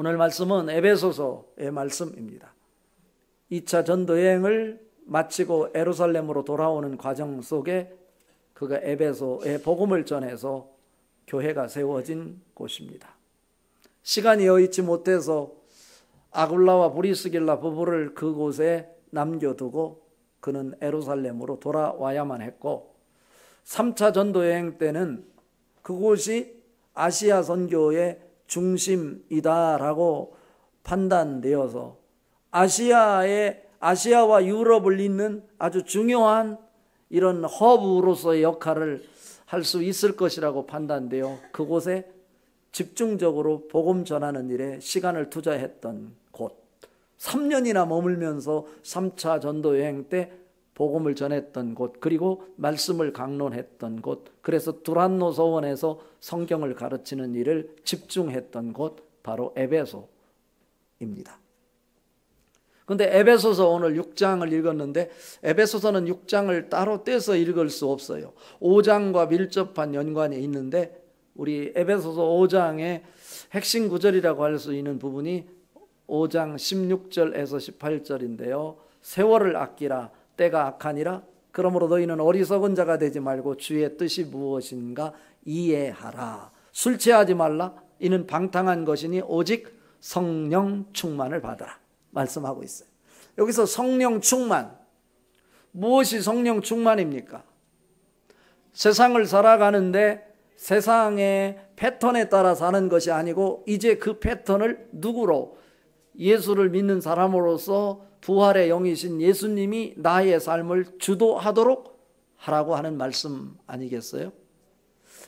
오늘 말씀은 에베소서의 말씀입니다. 2차 전도여행을 마치고 예루살렘으로 돌아오는 과정 속에 그가 에베소에 복음을 전해서 교회가 세워진 곳입니다. 시간이 여의치 못해서 아굴라와 브리스길라 부부를 그곳에 남겨두고 그는 예루살렘으로 돌아와야만 했고, 3차 전도여행 때는 그곳이 아시아 선교의 중심이다라고 판단되어서 아시아와 유럽을 잇는 아주 중요한 이런 허브로서의 역할을 할 수 있을 것이라고 판단되어 그곳에 집중적으로 복음 전하는 일에 시간을 투자했던 곳, 3년이나 머물면서 3차 전도여행 때 복음을 전했던 곳, 그리고 말씀을 강론했던 곳, 그래서 두란노 서원에서 성경을 가르치는 일을 집중했던 곳, 바로 에베소입니다. 그런데 에베소서 오늘 6장을 읽었는데 에베소서는 6장을 따로 떼서 읽을 수 없어요. 5장과 밀접한 연관이 있는데 우리 에베소서 5장의 핵심 구절이라고 할 수 있는 부분이 5장 16절에서 18절인데요. 세월을 아끼라, 때가 악하니라. 그러므로 너희는 어리석은 자가 되지 말고 주의 뜻이 무엇인가 이해하라. 술 취하지 말라. 이는 방탕한 것이니 오직 성령 충만을 받아라. 말씀하고 있어요. 여기서 성령 충만, 무엇이 성령 충만입니까? 세상을 살아가는데 세상의 패턴에 따라 사는 것이 아니고 이제 그 패턴을 누구로? 예수를 믿는 사람으로서 부활의 영이신 예수님이 나의 삶을 주도하도록 하라고 하는 말씀 아니겠어요?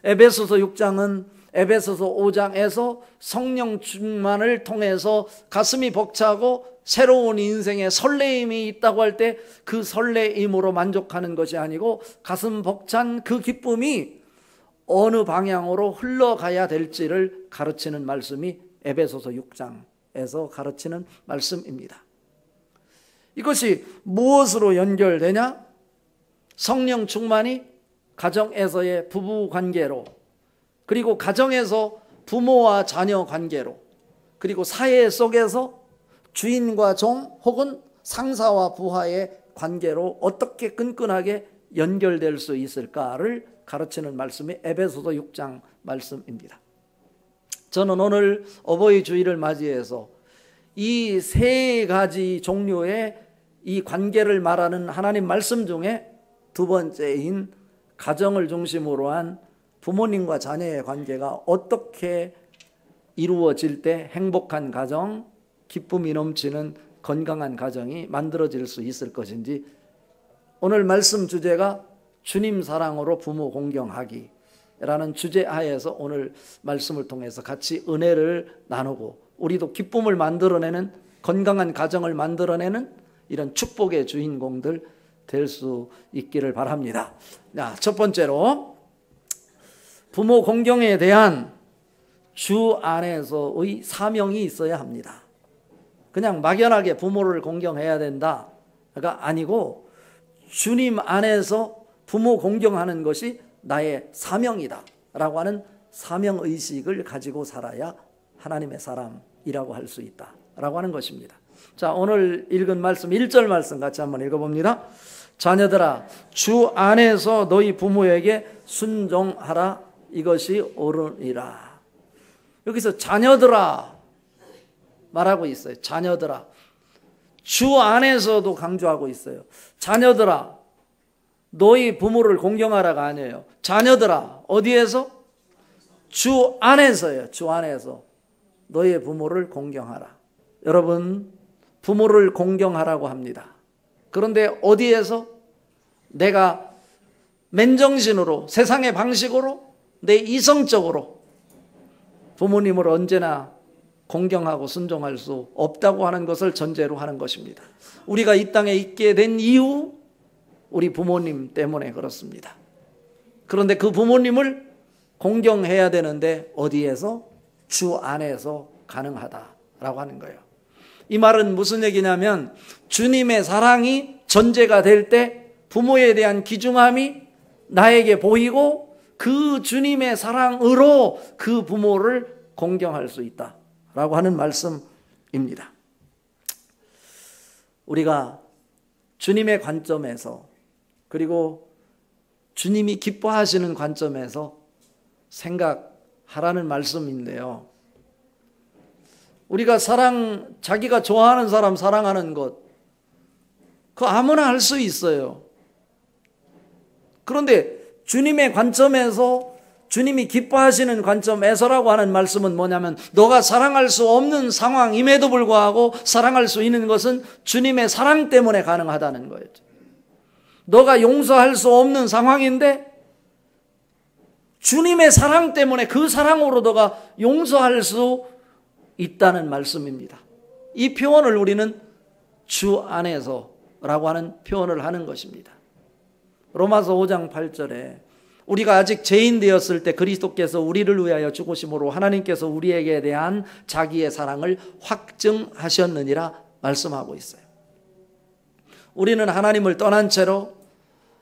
에베소서 6장은 에베소서 5장에서 성령 충만을 통해서 가슴이 벅차고 새로운 인생의 설레임이 있다고 할 때 그 설레임으로 만족하는 것이 아니고 가슴 벅찬 그 기쁨이 어느 방향으로 흘러가야 될지를 가르치는 말씀이 에베소서 6장에서 가르치는 말씀입니다. 이것이 무엇으로 연결되냐? 성령 충만이 가정에서의 부부 관계로, 그리고 가정에서 부모와 자녀 관계로, 그리고 사회 속에서 주인과 종 혹은 상사와 부하의 관계로 어떻게 끈끈하게 연결될 수 있을까를 가르치는 말씀이 에베소서 6장 말씀입니다. 저는 오늘 어버이 주일을 맞이해서 이 세 가지 종류의 이 관계를 말하는 하나님 말씀 중에 두 번째인 가정을 중심으로 한 부모님과 자녀의 관계가 어떻게 이루어질 때 행복한 가정, 기쁨이 넘치는 건강한 가정이 만들어질 수 있을 것인지, 오늘 말씀 주제가 주님 사랑으로 부모 공경하기 라는 주제 하에서 오늘 말씀을 통해서 같이 은혜를 나누고 우리도 기쁨을 만들어내는, 건강한 가정을 만들어내는 이런 축복의 주인공들 될 수 있기를 바랍니다. 자, 첫 번째로 부모 공경에 대한 주 안에서의 사명이 있어야 합니다. 그냥 막연하게 부모를 공경해야 된다가 아니고 주님 안에서 부모 공경하는 것이 나의 사명이다 라고 하는 사명의식을 가지고 살아야 하나님의 사람이라고 할 수 있다 라고 하는 것입니다. 자, 오늘 읽은 말씀 1절 말씀 같이 한번 읽어봅니다. 자녀들아, 주 안에서 너희 부모에게 순종하라. 이것이 옳으니라. 여기서 자녀들아 말하고 있어요. 자녀들아. 주 안에서도 강조하고 있어요. 자녀들아, 너희 부모를 공경하라가 아니에요. 자녀들아, 어디에서? 주 안에서요. 주 안에서 너희의 부모를 공경하라. 여러분, 부모를 공경하라고 합니다. 그런데 어디에서? 내가 맨정신으로, 세상의 방식으로, 내 이성적으로 부모님을 언제나 공경하고 순종할 수 없다고 하는 것을 전제로 하는 것입니다. 우리가 이 땅에 있게 된 이유, 우리 부모님 때문에 그렇습니다. 그런데 그 부모님을 공경해야 되는데 어디에서? 주 안에서 가능하다라고 하는 거예요. 이 말은 무슨 얘기냐면 주님의 사랑이 전제가 될 때 부모에 대한 귀중함이 나에게 보이고 그 주님의 사랑으로 그 부모를 공경할 수 있다 라고 하는 말씀입니다. 우리가 주님의 관점에서, 그리고 주님이 기뻐하시는 관점에서 생각하라는 말씀인데요. 우리가 자기가 좋아하는 사람 사랑하는 것, 그거 아무나 할 수 있어요. 그런데 주님의 관점에서, 주님이 기뻐하시는 관점에서라고 하는 말씀은 뭐냐면, 너가 사랑할 수 없는 상황임에도 불구하고 사랑할 수 있는 것은 주님의 사랑 때문에 가능하다는 거예요. 너가 용서할 수 없는 상황인데 주님의 사랑 때문에 그 사랑으로 너가 용서할 수 있다는 말씀입니다. 이 표현을 우리는 주 안에서라고 하는 표현을 하는 것입니다. 로마서 5장 8절에 우리가 아직 죄인 되었을 때 그리스도께서 우리를 위하여 죽으심으로 하나님께서 우리에게 대한 자기의 사랑을 확증하셨느니라 말씀하고 있어요. 우리는 하나님을 떠난 채로,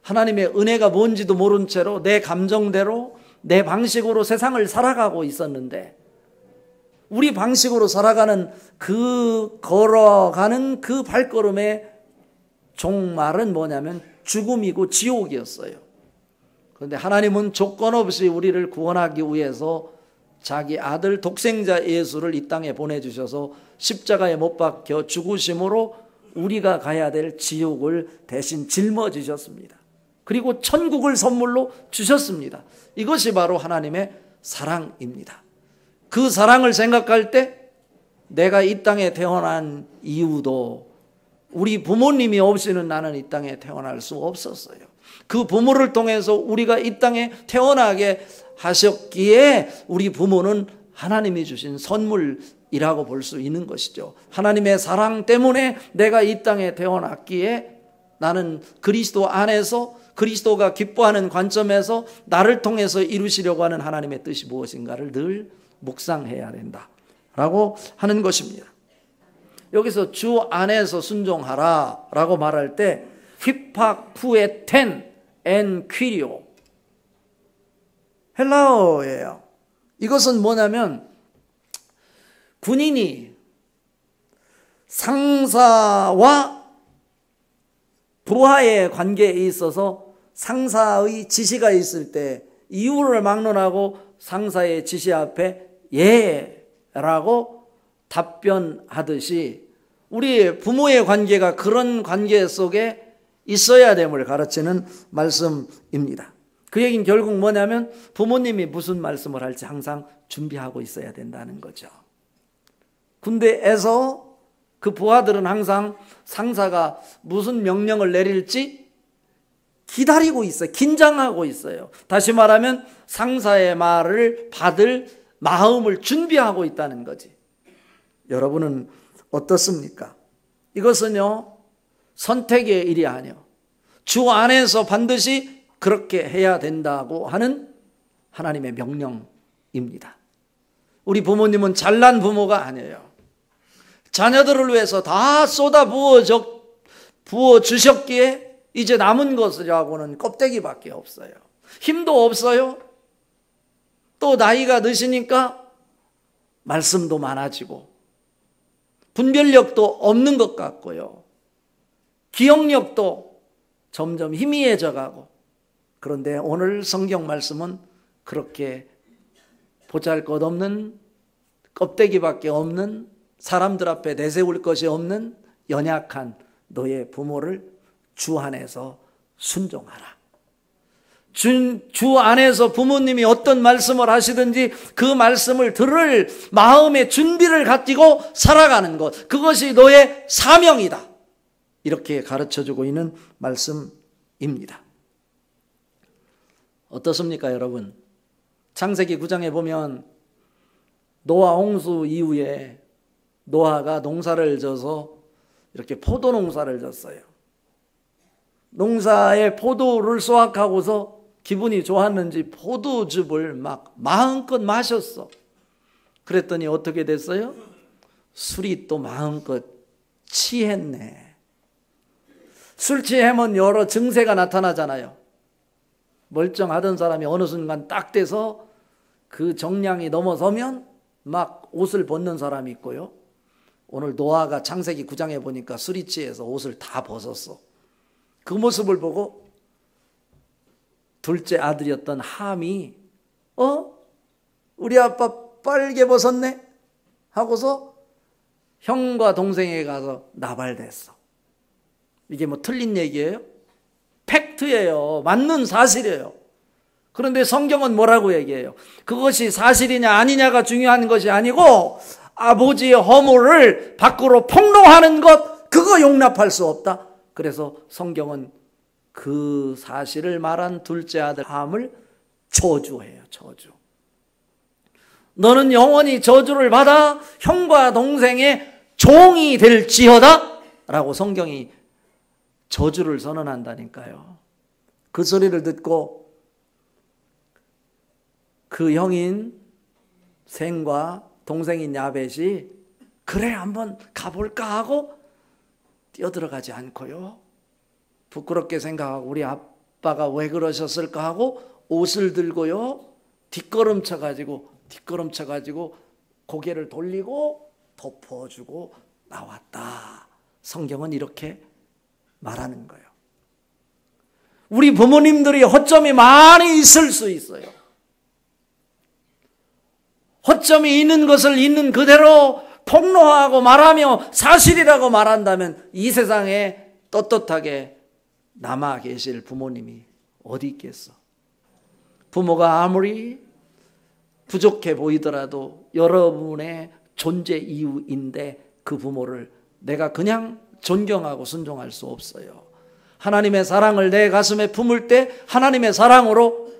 하나님의 은혜가 뭔지도 모른 채로 내 감정대로, 내 방식으로 세상을 살아가고 있었는데, 우리 방식으로 살아가는 걸어가는 그 발걸음의 종말은 뭐냐면 죽음이고 지옥이었어요. 그런데 하나님은 조건 없이 우리를 구원하기 위해서 자기 아들 독생자 예수를 이 땅에 보내주셔서 십자가에 못 박혀 죽으심으로 우리가 가야 될 지옥을 대신 짊어지셨습니다. 그리고 천국을 선물로 주셨습니다. 이것이 바로 하나님의 사랑입니다. 그 사랑을 생각할 때 내가 이 땅에 태어난 이유도, 우리 부모님이 없이는 나는 이 땅에 태어날 수 없었어요. 그 부모를 통해서 우리가 이 땅에 태어나게 하셨기에 우리 부모는 하나님이 주신 선물이라고 볼 수 있는 것이죠. 하나님의 사랑 때문에 내가 이 땅에 태어났기에 나는 그리스도 안에서, 그리스도가 기뻐하는 관점에서 나를 통해서 이루시려고 하는 하나님의 뜻이 무엇인가를 늘 묵상해야 된다라고 하는 것입니다. 여기서 주 안에서 순종하라 라고 말할 때 휘팍푸에텐 엔 퀴리오, 헬라어예요. 이것은 뭐냐면 군인이 상사와 부하의 관계에 있어서 상사의 지시가 있을 때 이유를 막론하고 상사의 지시 앞에 예라고 답변하듯이 우리 부모의 관계가 그런 관계 속에 있어야 됨을 가르치는 말씀입니다. 그 얘기는 결국 뭐냐면 부모님이 무슨 말씀을 할지 항상 준비하고 있어야 된다는 거죠. 군대에서 그 부하들은 항상 상사가 무슨 명령을 내릴지 기다리고 있어요. 긴장하고 있어요. 다시 말하면 상사의 말을 받을 마음을 준비하고 있다는 거지. 여러분은 어떻습니까? 이것은요, 선택의 일이 아니요, 주 안에서 반드시 그렇게 해야 된다고 하는 하나님의 명령입니다. 우리 부모님은 잘난 부모가 아니에요. 자녀들을 위해서 다 쏟아 부어 주셨기에 이제 남은 것이라고는 껍데기밖에 없어요. 힘도 없어요. 또 나이가 드시니까 말씀도 많아지고 분별력도 없는 것 같고요. 기억력도 점점 희미해져 가고. 그런데 오늘 성경 말씀은 그렇게 보잘것없는, 껍데기밖에 없는, 사람들 앞에 내세울 것이 없는 연약한 너의 부모를 주 안에서 순종하라. 주 안에서 부모님이 어떤 말씀을 하시든지 그 말씀을 들을 마음의 준비를 가지고 살아가는 것, 그것이 너의 사명이다. 이렇게 가르쳐주고 있는 말씀입니다. 어떻습니까, 여러분? 창세기 9장에 보면 노아 홍수 이후에 노아가 농사를 져서 이렇게 포도 농사를 졌어요. 농사에 포도를 수확하고서 기분이 좋았는지 포도즙을 막 마음껏 마셨어. 그랬더니 어떻게 됐어요? 술이 또 마음껏 취했네. 술 취하면 여러 증세가 나타나잖아요. 멀쩡하던 사람이 어느 순간 딱 돼서 그 정량이 넘어서면 막 옷을 벗는 사람이 있고요. 오늘 노아가 창세기 9장에 보니까 술이 취해서 옷을 다 벗었어. 그 모습을 보고 둘째 아들이었던 함이 우리 아빠 빨개 벗었네 하고서 형과 동생에 가서 나발됐어. 이게 뭐 틀린 얘기예요? 팩트예요. 맞는 사실이에요. 그런데 성경은 뭐라고 얘기해요? 그것이 사실이냐 아니냐가 중요한 것이 아니고 아버지의 허물을 밖으로 폭로하는 것, 그거 용납할 수 없다. 그래서 성경은 그 사실을 말한 둘째 아들 함을 저주해요. 저주. 너는 영원히 저주를 받아 형과 동생의 종이 될지어다 라고 성경이 저주를 선언한다니까요. 그 소리를 듣고 그 형인 셈과 동생인 야벳이 그래 한번 가볼까 하고 뛰어들어가지 않고요. 부끄럽게 생각하고 우리 아빠가 왜 그러셨을까 하고 옷을 들고요. 뒷걸음쳐가지고 고개를 돌리고 덮어주고 나왔다. 성경은 이렇게 말하는 거예요. 우리 부모님들이 허점이 많이 있을 수 있어요. 허점이 있는 것을 있는 그대로 폭로하고 말하며 사실이라고 말한다면 이 세상에 떳떳하게 남아 계실 부모님이 어디 있겠어? 부모가 아무리 부족해 보이더라도 여러분의 존재 이유인데 그 부모를 내가 그냥 존경하고 순종할 수 없어요. 하나님의 사랑을 내 가슴에 품을 때 하나님의 사랑으로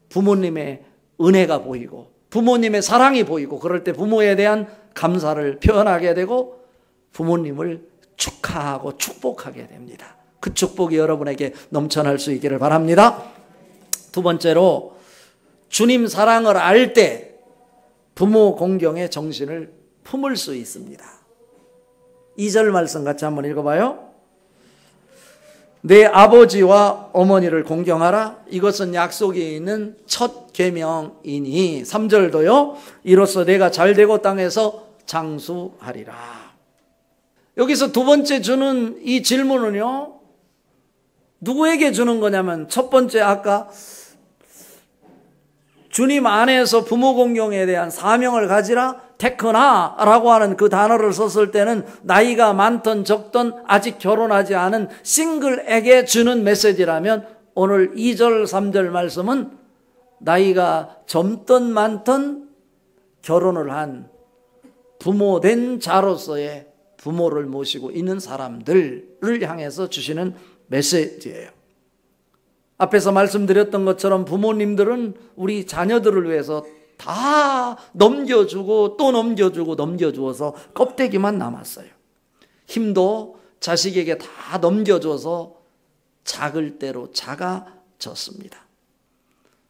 부모님의 은혜가 보이고 부모님의 사랑이 보이고 그럴 때 부모에 대한 감사를 표현하게 되고 부모님을 축하하고 축복하게 됩니다. 그 축복이 여러분에게 넘쳐날 수 있기를 바랍니다. 두 번째로 주님 사랑을 알 때 부모 공경의 정신을 품을 수 있습니다. 2절 말씀 같이 한번 읽어봐요. 내 아버지와 어머니를 공경하라. 이것은 약속이 있는 첫 계명이니 3절도요. 이로써 내가 잘되고 땅에서 장수하리라. 여기서 두 번째 주는 이 질문은요. 누구에게 주는 거냐면 첫 번째 아까 주님 안에서 부모 공경에 대한 사명을 가지라 테크나 라고 하는 그 단어를 썼을 때는 나이가 많던 적던 아직 결혼하지 않은 싱글에게 주는 메시지라면 오늘 2절 3절 말씀은 나이가 젊던 많던 결혼을 한 부모된 자로서의 부모를 모시고 있는 사람들을 향해서 주시는 메시지예요. 앞에서 말씀드렸던 것처럼 부모님들은 우리 자녀들을 위해서 다 넘겨주고 또 넘겨주고 넘겨주어서 껍데기만 남았어요. 힘도 자식에게 다 넘겨줘서 작을 대로 작아졌습니다.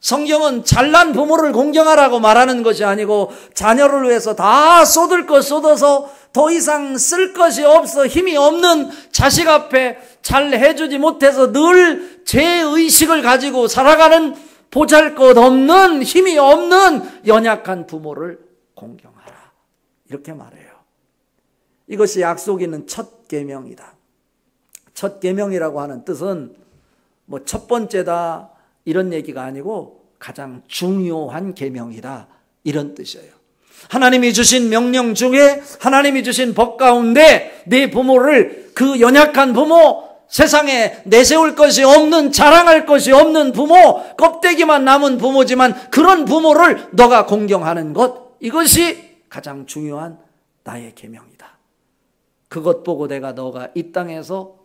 성경은 잘난 부모를 공경하라고 말하는 것이 아니고 자녀를 위해서 다 쏟을 것 쏟아서 더 이상 쓸 것이 없어 힘이 없는 자식 앞에 잘 해주지 못해서 늘 죄의식을 가지고 살아가는 보잘것없는 힘이 없는 연약한 부모를 공경하라. 이렇게 말해요. 이것이 약속이 있는 첫 계명이다. 첫 계명이라고 하는 뜻은 뭐 첫 번째다 이런 얘기가 아니고 가장 중요한 계명이다 이런 뜻이에요. 하나님이 주신 명령 중에 하나님이 주신 법 가운데 내 부모를 그 연약한 부모 세상에 내세울 것이 없는 자랑할 것이 없는 부모 껍데기만 남은 부모지만 그런 부모를 너가 공경하는 것 이것이 가장 중요한 나의 계명이다. 그것 보고 내가 너가 이 땅에서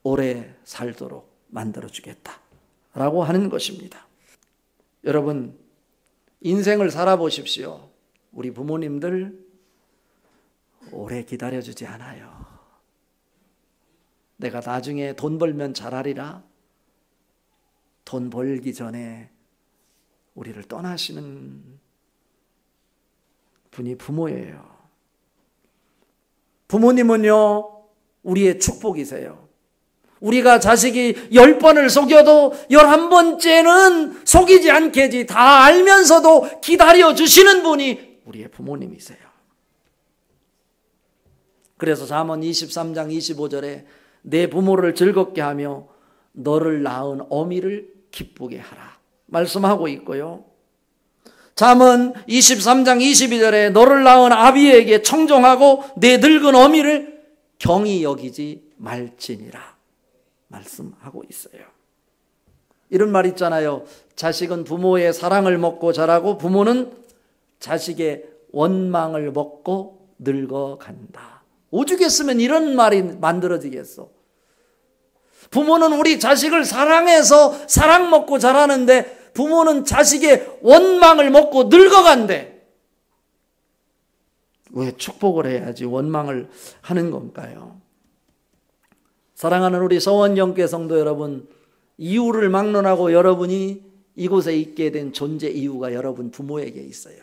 오래 살도록 만들어주겠다 라고 하는 것입니다. 여러분 인생을 살아보십시오. 우리 부모님들 오래 기다려주지 않아요. 내가 나중에 돈 벌면 잘하리라. 돈 벌기 전에 우리를 떠나시는 분이 부모예요. 부모님은요 우리의 축복이세요. 우리가 자식이 10번을 속여도 11번째는 속이지 않겠지 다 알면서도 기다려주시는 분이 우리의 부모님이세요. 그래서 잠언 23장 25절에 내 부모를 즐겁게 하며 너를 낳은 어미를 기쁘게 하라 말씀하고 있고요. 잠언 23장 22절에 너를 낳은 아비에게 청종하고 내 늙은 어미를 경히 여기지 말지니라 말씀하고 있어요. 이런 말 있잖아요. 자식은 부모의 사랑을 먹고 자라고 부모는 자식의 원망을 먹고 늙어간다. 오죽했으면 이런 말이 만들어지겠어. 부모는 우리 자식을 사랑해서 사랑 먹고 자라는데 부모는 자식의 원망을 먹고 늙어간대. 왜 축복을 해야지 원망을 하는 건가요? 사랑하는 우리 서원영교 성도 여러분, 이유를 막론하고 여러분이 이곳에 있게 된 존재 이유가 여러분 부모에게 있어요.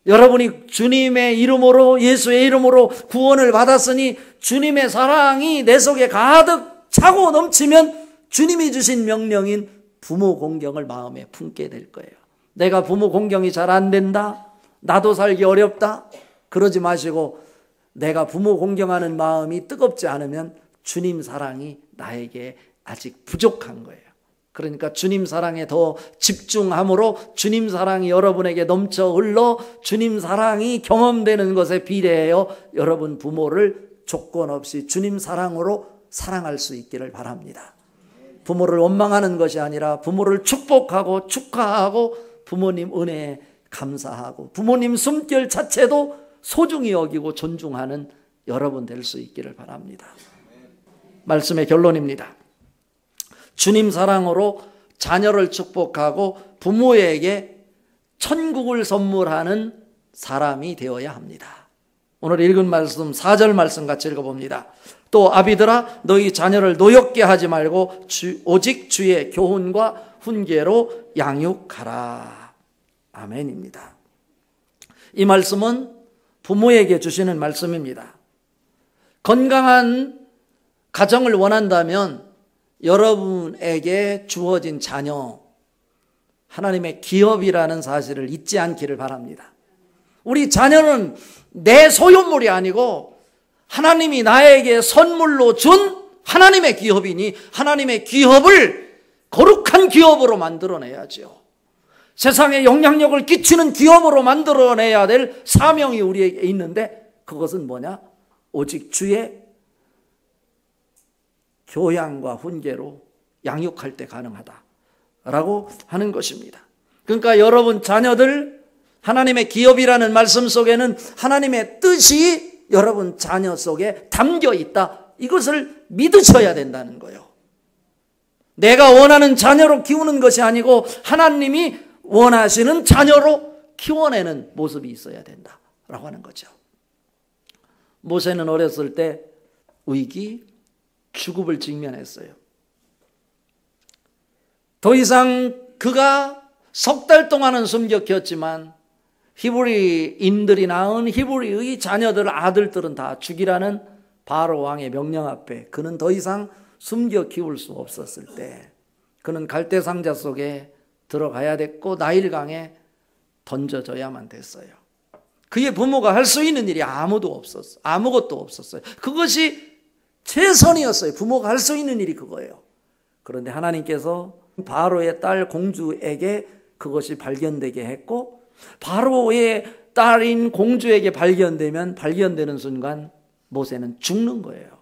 여러분이 주님의 이름으로 예수의 이름으로 구원을 받았으니 주님의 사랑이 내 속에 가득 차고 넘치면 주님이 주신 명령인 부모 공경을 마음에 품게 될 거예요. 내가 부모 공경이 잘 안 된다, 나도 살기 어렵다, 그러지 마시고 내가 부모 공경하는 마음이 뜨겁지 않으면 주님 사랑이 나에게 아직 부족한 거예요. 그러니까 주님 사랑에 더 집중함으로 주님 사랑이 여러분에게 넘쳐 흘러 주님 사랑이 경험되는 것에 비례하여 여러분 부모를 조건 없이 주님 사랑으로 사랑할 수 있기를 바랍니다. 부모를 원망하는 것이 아니라 부모를 축복하고 축하하고 부모님 은혜에 감사하고 부모님 숨결 자체도 소중히 여기고 존중하는 여러분 될 수 있기를 바랍니다. 말씀의 결론입니다. 주님 사랑으로 자녀를 축복하고 부모에게 천국을 선물하는 사람이 되어야 합니다. 오늘 읽은 말씀 4절 말씀 같이 읽어봅니다. 또 아비들아 너희 자녀를 노엽게 하지 말고 오직 주의 교훈과 훈계로 양육하라. 아멘입니다. 이 말씀은 부모에게 주시는 말씀입니다. 건강한 가정을 원한다면 여러분에게 주어진 자녀, 하나님의 기업이라는 사실을 잊지 않기를 바랍니다. 우리 자녀는 내 소유물이 아니고 하나님이 나에게 선물로 준 하나님의 기업이니 하나님의 기업을 거룩한 기업으로 만들어내야죠. 세상에 영향력을 끼치는 기업으로 만들어내야 될 사명이 우리에게 있는데 그것은 뭐냐? 오직 주의 교양과 훈계로 양육할 때 가능하다라고 하는 것입니다. 그러니까 여러분 자녀들 하나님의 기업이라는 말씀 속에는 하나님의 뜻이 여러분 자녀 속에 담겨 있다. 이것을 믿으셔야 된다는 거예요. 내가 원하는 자녀로 키우는 것이 아니고 하나님이 원하시는 자녀로 키워내는 모습이 있어야 된다라고 하는 거죠. 모세는 어렸을 때 위기, 죽음을 직면했어요. 더 이상 그가 석 달 동안은 숨겼지만 히브리인들이 낳은 히브리의 자녀들 아들들은 다 죽이라는 바로 왕의 명령 앞에 그는 더 이상 숨겨 키울 수 없었을 때 그는 갈대 상자 속에 들어가야 됐고 나일강에 던져져야만 됐어요. 그의 부모가 할 수 있는 일이 아무것도 없었어요. 그것이 최선이었어요. 부모가 할 수 있는 일이 그거예요. 그런데 하나님께서 바로의 딸 공주에게 그것이 발견되게 했고 바로의 딸인 공주에게 발견되는 순간 모세는 죽는 거예요.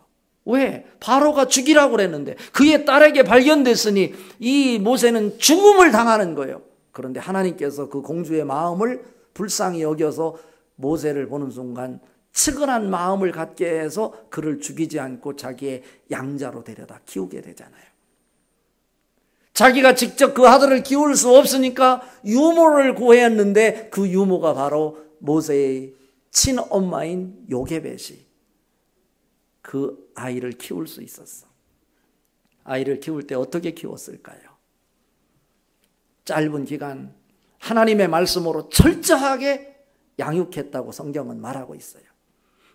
왜? 바로가 죽이라고 그랬는데 그의 딸에게 발견됐으니 이 모세는 죽음을 당하는 거예요. 그런데 하나님께서 그 공주의 마음을 불쌍히 여겨서 모세를 보는 순간 측은한 마음을 갖게 해서 그를 죽이지 않고 자기의 양자로 데려다 키우게 되잖아요. 자기가 직접 그 아들을 키울 수 없으니까 유모를 구했는데 그 유모가 바로 모세의 친엄마인 요게벳이 그 아이를 키울 수 있었어. 아이를 키울 때 어떻게 키웠을까요? 짧은 기간 하나님의 말씀으로 철저하게 양육했다고 성경은 말하고 있어요.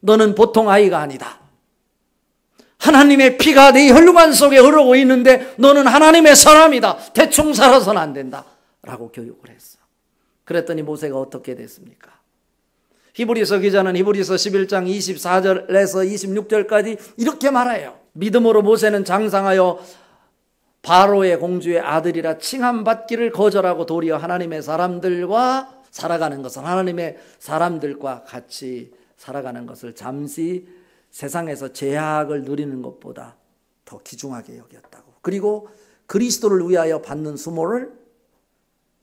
너는 보통 아이가 아니다. 하나님의 피가 네 혈관 속에 흐르고 있는데 너는 하나님의 사람이다. 대충 살아서는 안 된다 라고 교육을 했어. 그랬더니 모세가 어떻게 됐습니까? 히브리서 기자는 히브리서 11장 24절에서 26절까지 이렇게 말해요. 믿음으로 모세는 장성하여 바로의 공주의 아들이라 칭함받기를 거절하고 도리어 하나님의 사람들과 살아가는 것은 하나님의 사람들과 같이 살아가는 것을 잠시 세상에서 제약을 누리는 것보다 더 귀중하게 여겼다고. 그리고 그리스도를 위하여 받는 수모를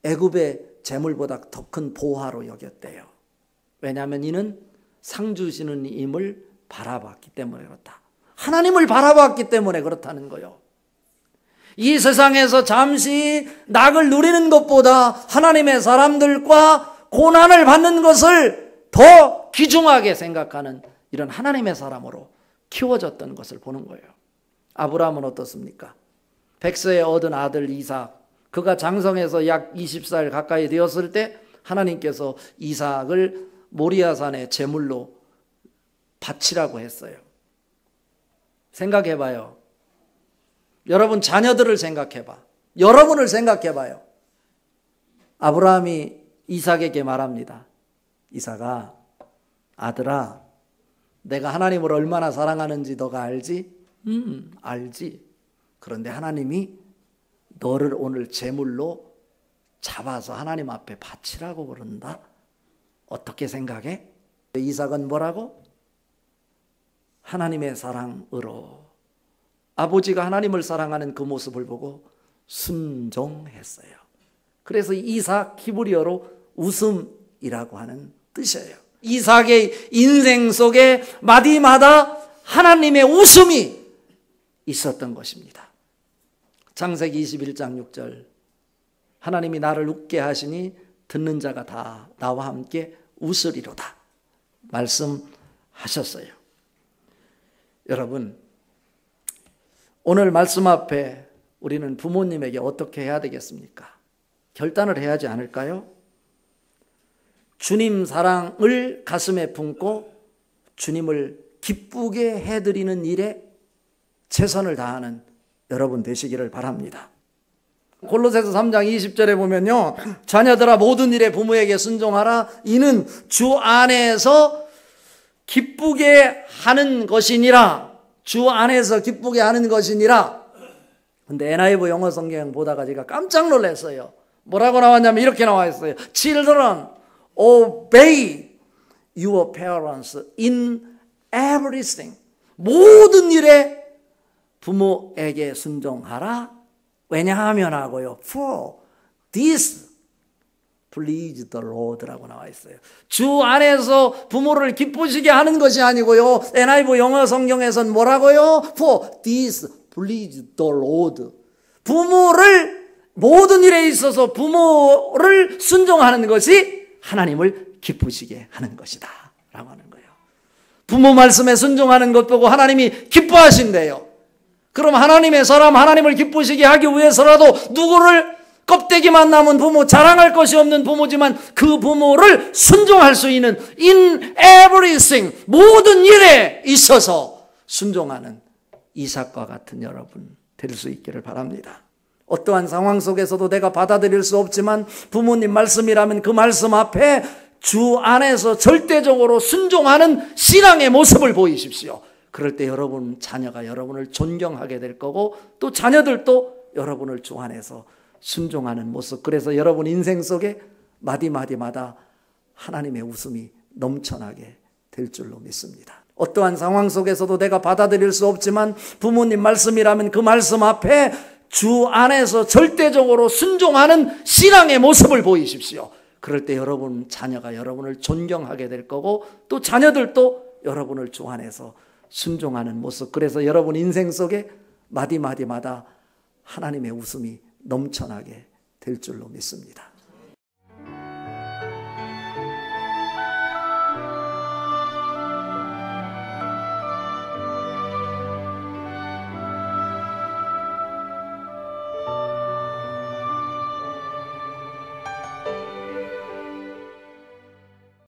애굽의 재물보다 더 큰 보화로 여겼대요. 왜냐하면 이는 상 주시는 임을 바라봤기 때문에 그렇다. 하나님을 바라봤기 때문에 그렇다는 거예요. 이 세상에서 잠시 낙을 누리는 것보다 하나님의 사람들과 고난을 받는 것을 더 귀중하게 생각하는 이런 하나님의 사람으로 키워졌던 것을 보는 거예요. 아브라함은 어떻습니까? 100세에 얻은 아들 이삭, 그가 장성해서 약 20살 가까이 되었을 때 하나님께서 이삭을 모리아산의 제물로 바치라고 했어요. 생각해봐요. 여러분 자녀들을 생각해봐. 여러분을 생각해봐요. 아브라함이 이삭에게 말합니다. 이삭아, 아들아, 내가 하나님을 얼마나 사랑하는지 너가 알지? 알지. 그런데 하나님이 너를 오늘 제물로 잡아서 하나님 앞에 바치라고 그런다. 어떻게 생각해? 이삭은 뭐라고? 하나님의 사랑으로 아버지가 하나님을 사랑하는 그 모습을 보고 순종했어요. 그래서 이삭 히브리어로 웃음이라고 하는 뜻이에요. 이삭의 인생 속에 마디마다 하나님의 웃음이 있었던 것입니다. 창세기 21장 6절 하나님이 나를 웃게 하시니 듣는 자가 다 나와 함께 웃으리로다 말씀하셨어요. 여러분, 오늘 말씀 앞에 우리는 부모님에게 어떻게 해야 되겠습니까? 결단을 해야 하지 않을까요? 주님 사랑을 가슴에 품고 주님을 기쁘게 해드리는 일에 최선을 다하는 여러분 되시기를 바랍니다. 골로새서 3장 20절에 보면요, 자녀들아 모든 일에 부모에게 순종하라. 이는 주 안에서 기쁘게 하는 것이니라. 주 안에서 기쁘게 하는 것이니라. 근데 NIV 영어 성경 보다가 제가 깜짝 놀랐어요. 뭐라고 나왔냐면 이렇게 나와 있어요. Children, obey your parents in everything. 모든 일에 부모에게 순종하라. 왜냐하면 하고요. For this please the Lord라고 나와 있어요. 주 안에서 부모를 기쁘시게 하는 것이 아니고요. NIV 영어 성경에서는 뭐라고요? For this please the Lord. 부모를 모든 일에 있어서 부모를 순종하는 것이 하나님을 기쁘시게 하는 것이다 라고 하는 거예요. 부모 말씀에 순종하는 것 보고 하나님이 기뻐하신대요. 그럼 하나님의 사람, 하나님을 기쁘시게 하기 위해서라도 누구를 껍데기만 남은 부모, 자랑할 것이 없는 부모지만 그 부모를 순종할 수 있는 in everything, 모든 일에 있어서 순종하는 이삭과 같은 여러분 될 수 있기를 바랍니다. 어떠한 상황 속에서도 내가 받아들일 수 없지만 부모님 말씀이라면 그 말씀 앞에 주 안에서 절대적으로 순종하는 신앙의 모습을 보이십시오. 그럴 때 여러분 자녀가 여러분을 존경하게 될 거고 또 자녀들도 여러분을 주 안에서 순종하는 모습. 그래서 여러분 인생 속에 마디마디마다 하나님의 웃음이 넘쳐나게 될 줄로 믿습니다. 어떠한 상황 속에서도 내가 받아들일 수 없지만 부모님 말씀이라면 그 말씀 앞에 주 안에서 절대적으로 순종하는 신앙의 모습을 보이십시오. 그럴 때 여러분 자녀가 여러분을 존경하게 될 거고 또 자녀들도 여러분을 주 안에서 순종하는 모습. 그래서 여러분 인생 속에 마디마디마다 하나님의 웃음이 넘쳐나게 될 줄로 믿습니다.